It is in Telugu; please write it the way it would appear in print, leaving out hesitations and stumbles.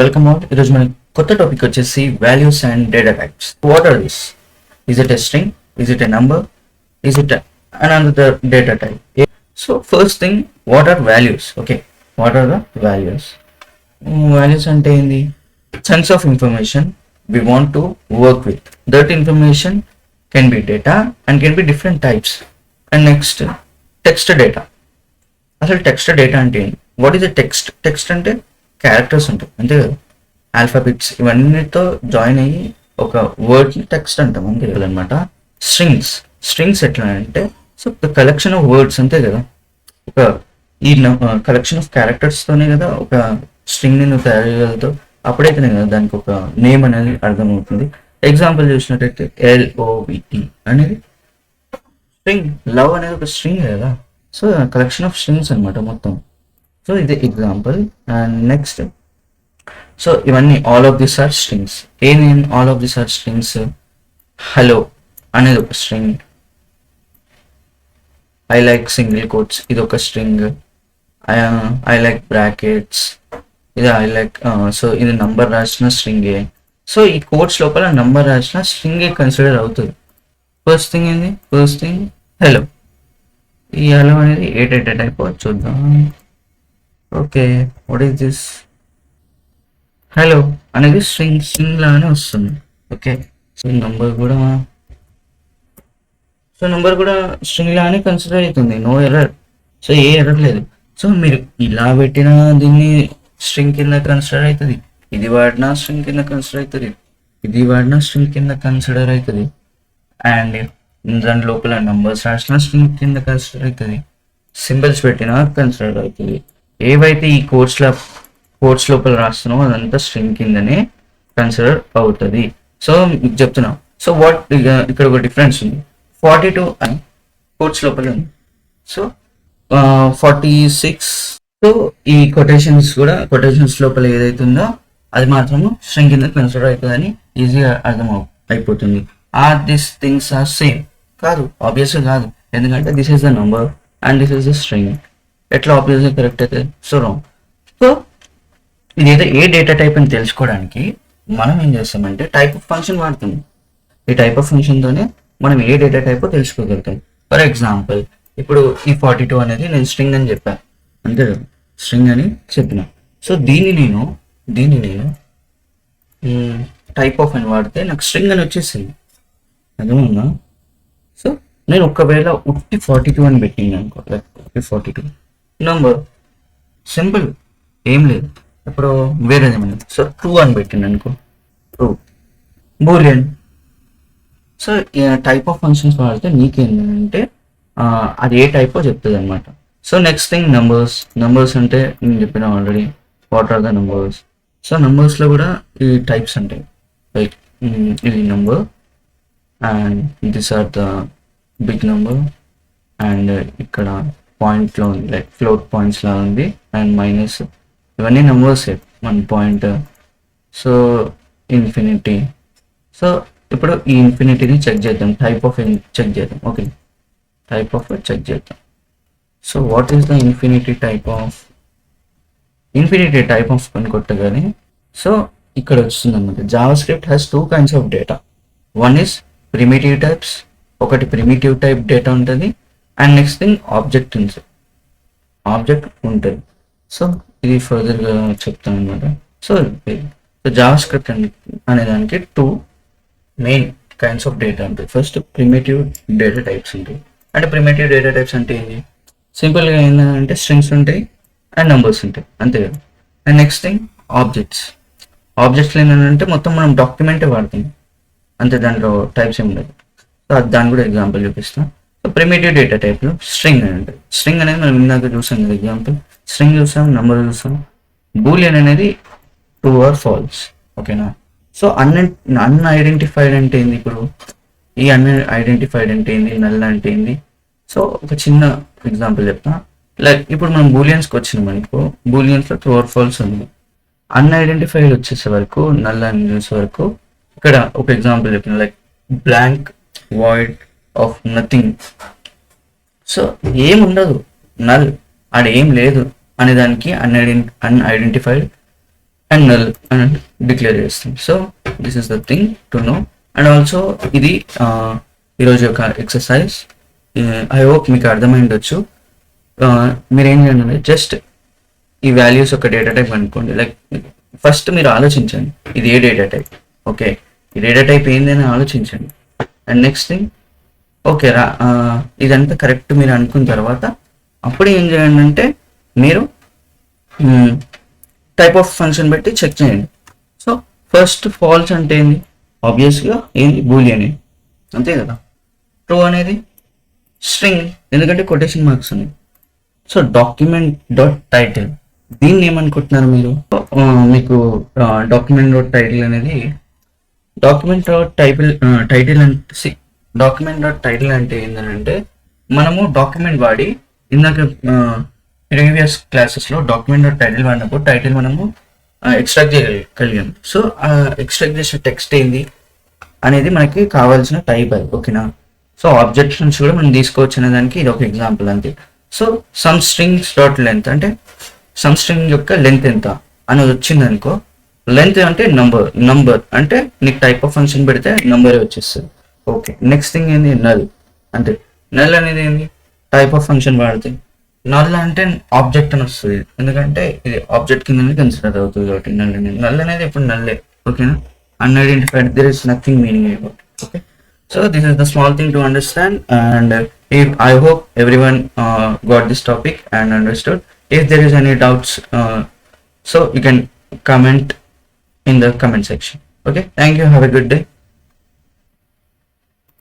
Welcome out. ఈరోజు మన కొత్త టాపిక్ వచ్చేసి values and data types. What are this? Is it a string? Is it a number? Is it another data type? So first thing, what are values? Okay, what are the values? Values అంటే ఏంది? Sense of information we want to work with. That information can be data and can be different types. And next, text data. అసలు టెక్స్ట్ డేటా అంటే ఏంటి? What is the text? Text అంటే క్యారెక్టర్స్ ఉంటాయి అంతే కదా, ఆల్ఫాబెట్స్ ఇవన్నిటితో జాయిన్ అయ్యి ఒక వర్డ్ టెక్స్ట్ అంటాం అంతే కదా అనమాట. స్ట్రింగ్స్, స్ట్రింగ్స్ ఎట్లా అంటే so the collection of words అంతే కదా, ఒక ఈ కలెక్షన్ ఆఫ్ క్యారెక్టర్స్తోనే కదా ఒక స్ట్రింగ్ని నువ్వు తయారు చేయగలుగుతావు. అప్పుడైతేనే కదా దానికి ఒక నేమ్ అనేది అర్థమవుతుంది. ఎగ్జాంపుల్ చూసినట్టయితే LOVE అనేది స్ట్రింగ్, లవ్ అనేది ఒక స్ట్రింగ్ కదా. సో కలెక్షన్ ఆఫ్ స్ట్రింగ్స్ అనమాట మొత్తం. సో ఇది ఎగ్జాంపుల్. అండ్ నెక్స్ట్, సో ఇవన్నీ all of this are strings. ఏంటి all of this are strings? Hello అనేది ఒక string, I like single quotes ఇది ఒక స్ట్రింగ్, ఐ లైక్ బ్రాకెట్స్ ఇది ఐ లైక్. సో ఇది నంబర్ రాసిన స్ట్రింగే. సో ఈ కోట్స్ లోపల నంబర్ రాసిన స్ట్రింగే కన్సిడర్ అవుతుంది. ఫస్ట్ థింగ్ ఏంది? First thing hello. ఈ హలో అనేది ఏ డేటా టైప్ చూద్దాం. Okay, what is this? Hello అనేది స్ట్రింగ్, స్ట్రింగ్ లాగానే వస్తుంది. ఓకే, సో నంబర్ కూడా, సో నంబర్ కూడా స్ట్రింగ్ లాగానే కన్సిడర్ అవుతుంది. No error. సో ఏ ఎర్రర్ లేదు. సో మీరు ఇలా పెట్టిన దీన్ని స్ట్రింగ్ కింద కన్సిడర్ అవుతుంది, ఇది వాడినా స్ట్రింగ్ కింద కన్సిడర్ అవుతుంది, ఇది వాడినా స్ట్రింగ్ కింద కన్సిడర్ అవుతుంది. అండ్ దాని లోపల నంబర్స్ రాసిన స్ట్రింగ్ కింద కన్సిడర్ అవుతుంది, సింబల్స్ పెట్టినా కన్సిడర్ అవుతుంది. ఏవైతే ఈ కోడ్స్ లోపల రాస్తున్నామో అదంతా స్ట్రింగ్ కిందనే కన్సిడర్ అవుతుంది. సో మీకు చెప్తున్నాం. సో వాట్ ఇక్కడ ఒక డిఫరెన్స్ ఉంది. 42 అని కోడ్స్ లోపల ఉంది. సో 46. సో ఈ కొటేషన్స్ కూడా, కొటేషన్స్ లోపల ఏదైతే ఉందో అది మాత్రము స్ట్రింగ్ కింద కన్సిడర్ అవుతుందని ఈజీగా అర్థం అయిపోతుంది. Are this things are same? కాదు, ఆబ్వియస్గా కాదు. ఎందుకంటే this is the number and this is the string. ఎట్లా ఆబ్వియస్గా కరెక్ట్ అయితే? So wrong. సో ఇదేదో ఏ డేటా టైప్ అని తెలుసుకోవడానికి మనం ఏం చేస్తామంటే టైప్ ఆఫ్ ఫంక్షన్ వాడుతాం. ఈ టైప్ ఆఫ్ ఫంక్షన్తోనే మనం ఏ డేటా టైప్ తెలుసుకోగలుగుతాం. ఫర్ ఎగ్జాంపుల్, ఇప్పుడు ఈ 42 అనేది నేను స్ట్రింగ్ అని చెప్పాను అంతే కదా, స్ట్రింగ్ అని చెప్పిన. సో దీన్ని నేను టైప్ ఆఫ్ అని వాడితే నాకు స్ట్రింగ్ అని వచ్చేసింది. అదేమన్నా? సో నేను ఒకవేళ ఉట్టి 42 అని పెట్టింది అనుకో, ఉట్టి 42 నంబర్, సింపుల్, ఏం లేదు. ఇప్పుడు వేరేది ఏమన్నా, సో 2 అని పెట్టింది అనుకో, true, boolean. So type of functions వాడితే నీకేంటంటే అది ఏ టైపో చెప్తుంది అనమాట. So next thing numbers. Numbers అంటే నేను చెప్పిన already, what are the numbers. So నంబర్స్లో కూడా ఈ టైప్స్ ఉంటాయి. లైక్ ఇది number and this are the big number, and ఇక్కడ పాయింట్లో ఉంది, లైక్ ఫ్లోట్ పాయింట్స్ లా ఉంది, అండ్ మైనస్. ఇవన్నీ నెంబర్స్ 1 సో ఇన్ఫినిటీ. సో ఇప్పుడు ఈ ఇన్ఫినిటీని చెక్ చేద్దాం, టైప్ ఆఫ్ చెక్ చేద్దాం. ఓకే, టైప్ ఆఫ్ చెక్ చేద్దాం. So what is the infinity type of? Infinity type of అని కొట్టగానే సో ఇక్కడ వస్తుంది అనమాట. Java script has 2 kinds of data. One is primitive types, ఒకటి ప్రిమిటివ్ టైప్ డేటా ఉంటుంది, అండ్ నెక్స్ట్ థింగ్ ఆబ్జెక్ట్ ఉంటుంది. సో ఇది ఫర్దర్గా చెప్తాను అనమాట. సో జావా స్క్రిప్ట్ అనే దానికి 2 మెయిన్ కైండ్స్ ఆఫ్ డేటా ఉంటాయి. ఫస్ట్ ప్రిమిటివ్ డేటా టైప్స్ ఉంటాయి. అంటే ప్రిమిటివ్ డేటా టైప్స్ అంటే ఏంటి? సింపుల్గా ఏంటంటే స్ట్రింగ్స్ ఉంటాయి అండ్ నెంబర్స్ ఉంటాయి అంతే కదా. And next thing objects. ఆబ్జెక్ట్స్లో ఏంటంటే మొత్తం మనం డాక్యుమెంటే వాడుతాం అంతే, దాంట్లో టైప్స్ ఏమి ఉండదు. సో దాన్ని కూడా ఎగ్జాంపుల్ చూపిస్తాం. సో ప్రిమిటివ్ డేటా టైప్లో స్ట్రింగ్ అని ఉంటుంది. స్ట్రింగ్ అనేది మనం ఇందాక చూసాం కదా ఎగ్జాంపుల్, స్ట్రింగ్ చూసాం, నెంబర్ చూసాం. బూలియన్ అనేది ట్రూ ఆర్ ఫాల్స్. ఓకేనా? సో అన్ఐడెంటిఫైడ్ అంటే ఏంది? ఇప్పుడు ఈ అన్ఐడెంటిఫైడ్ అంటే ఏంది? నల్ అంటే ఏంది? సో ఒక చిన్న ఎగ్జాంపుల్ చెప్తా. లైక్ ఇప్పుడు మనం బూలియన్స్కి వచ్చినాం అనుకో, బూలియన్స్లో ట్రూ ఆర్ ఫాల్స్ ఉంది. అన్ఐడెంటిఫైడ్ వచ్చేసే వరకు, నల్ అని చూసే వరకు ఇక్కడ ఒక ఎగ్జాంపుల్ చెప్పిన, like blank void of nothing. So ఏముండదు, నల్, ఆడ ఏం లేదు అనే దానికి అన్ఐడెంటిఫైడ్ అండ్ నల్ అని డిక్లేర్ చేస్తాం. So this is the thing to know. And also ఇది ఈరోజు యొక్క ఎక్సర్సైజ్. ఐ హోప్ మీకు అర్థమైండొచ్చు. మీరు ఏం చేయండి, జస్ట్ ఈ వాల్యూస్ ఒక డేటా టైప్ అనుకోండి. లైక్ ఫస్ట్ మీరు ఆలోచించండి ఇది ఏ డేటా టైప్, ఓకే ఈ డేటా టైప్ ఏంది అని ఆలోచించండి. అండ్ నెక్స్ట్ థింగ్, ఓకే ఇదంతా కరెక్ట్ మీరు అనుకున్న తర్వాత అప్పుడు ఏం చేయండి అంటే మీరు టైప్ ఆఫ్ ఫంక్షన్ పెట్టి చెక్ చేయండి. సో ఫస్ట్ ఫాల్స్ అంటే ఏంది, ఆబ్వియస్గా ఏంది బూలియన్, అంతే కదా. ట్రూ అనేది స్ట్రింగ్, ఎందుకంటే కొటేషన్ మార్క్స్ ఉన్నాయి. సో డాక్యుమెంట్ డాట్ టైటిల్, దీన్ని ఏమనుకుంటున్నారు మీరు? మీకు డాక్యుమెంట్ డాట్ టైటిల్ అనేది డాక్యుమెంట్ డాట్ టైటిల్ అంటే డాక్యుమెంట్ డాట్ టైటిల్ అంటే ఏంటంటే మనము డాక్యుమెంట్ వాడి ఇందాక ప్రీవియస్ క్లాసెస్లో డాక్యుమెంట్ డాట్ టైటిల్ వాడినప్పుడు టైటిల్ మనము ఎక్స్ట్రాక్ట్ చేయగలిగాం. సో ఎక్స్ట్రాక్ట్ చేసిన టెక్స్ట్ ఏంది అనేది మనకి కావాల్సిన టైప్ అది, ఓకేనా. సో ఆబ్జెక్షన్స్ కూడా మనం తీసుకోవచ్చు అనే దానికి ఇది ఒక ఎగ్జాంపుల్ అంతే. So some strings dot length అంటే సమ్ స్ట్రింగ్ యొక్క లెంత్ ఎంత అనేది వచ్చింది అనుకో. లెంత్ అంటే నంబర్ అంటే నీకు టైప్ ఆఫ్ ఫంక్షన్ పెడితే నంబరే వచ్చేస్తుంది. ఓకే నెక్స్ట్ థింగ్ ఏంది, నల్ అంటే నల్ అనేది ఏంది, టైప్ ఆఫ్ ఫంక్షన్ వాడితే నల్ అంటే ఆబ్జెక్ట్ అని వస్తుంది, ఎందుకంటే ఇది ఆబ్జెక్ట్ కింద కన్సిడర్ అవుతుంది కాబట్టి నల్ అనేది ఇప్పుడు నల్లే, ఓకేనా. Unidentified, there is nothing meaning about it. Okay, so this is the small thing to understand, and if I hope everyone got this topic and understood. If there is any doubts, so you can comment in the comment section. Okay, thank you, have a good day.